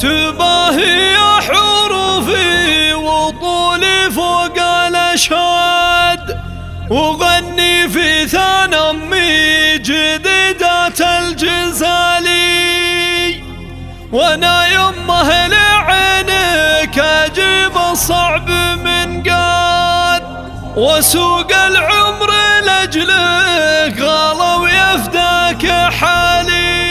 تباهي حروفي وطولي فوق الأشهاد، وغني في ثنى أمي جديدة الجزالي، وانا يمه لعينك اجيب الصعب من قاد، وسوق العمر لاجلك غلا ويفداك حالي.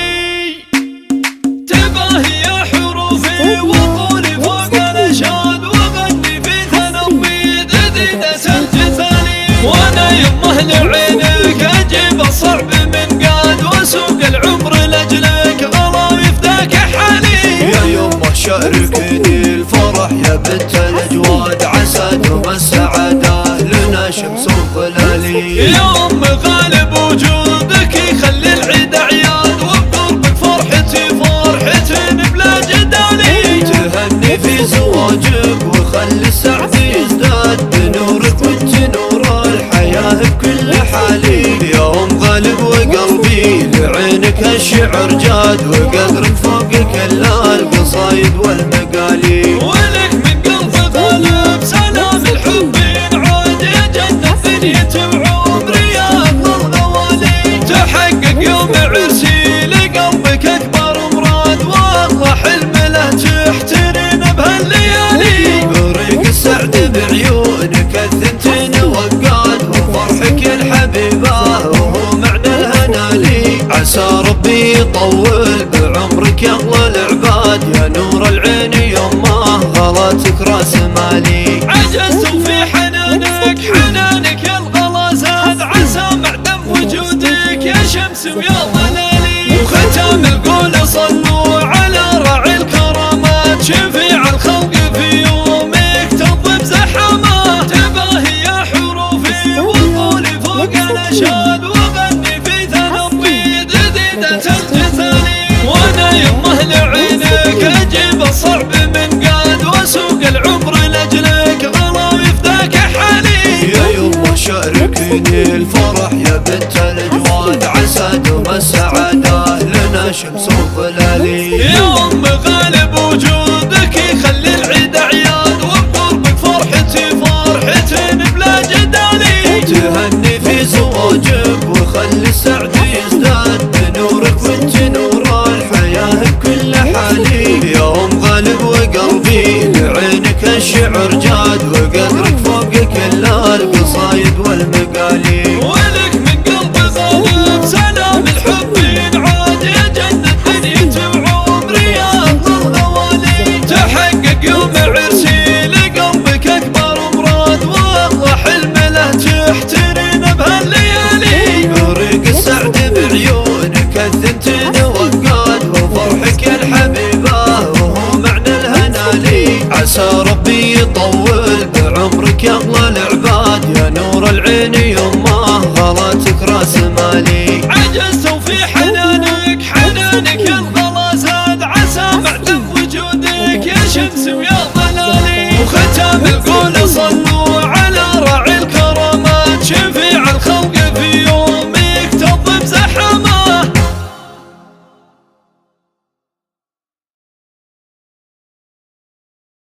تباهي حروفي وطولي فوق الاشهاد، وغني في ثنى امي جديدة الجزالي، وانا يمه لعينك اجيب الصعب من قاد، وسوق العمر لاجلك غلا ويفداك حالي. يا يمه شاركني الفرح يا بنت الاجواد، عسى دوم السعاده لنا شمس وظلالي. يا ام غالب وجودك يخلي العيد اعياد، وبقربك فرحتي فرحة بلا جدالي. تهني في زواجك وخلي السعد يزداد، بنورك وانت نور الحياه بكل حالي. يا ام غالب وقلبي لعينك الشعر جاد، وقدرك فوق كل القصايد والمقالي. ولك من قلب غالب سلام الحب ينعاد، يا جنة دنيتي وعمري يا أفضل غوالي. تحقق يوم عرسي لقلبك أكبر مراد، والله حلم له تحترين بهالليالي. بريق السعد بعيونك الثنتين وقاد، وفرحك الحبيبة وهو معنى الهنا لي. عسى ربي يطول بعمرك يا اغلى العباد، يا نور العين يمه غلاتك راس مالي. عجزت في حنانك حنانك يا الغلا زاد، عسى معدم وجودك يا شمس ويا ظلالي. وختام القول صلوا على راعي الكرامات، شفيع الخلق في يومك تضب زحمات. تباهي يا حروفي وطولي فوق الاشهاد، وغني في ثنى امي جديدة الجزالي، وانا يمه لعينك اجيب الصعب من قاد، وسوق العمر لاجلك غلا ويفداك حالي. يا يمه شاركني الفرح يا بنت الاجواد، عسى دوم السعاده لنا شمس وظلالي. يا ام غالب وجودك يخلي العيد اعياد، وبقربك فرحتي فرحة بلا جدالي. تهني في زواجك وخلي السعد يزداد، بنورك وانت نور الحياه بكل حالي. يا ام غالب وقلبي لعينك الشعر جاد، وقدرك فوق كل القصايد والمقالي. ولك من قلب غالب سلام الحب ينعاد، يا جنة دنيتي وعمري يا أفضل غوالي. تحقق يوم عرسي لقلبك أكبر مراد، والله حلم له تحترين بهالليالي. بريق السعد بعيونك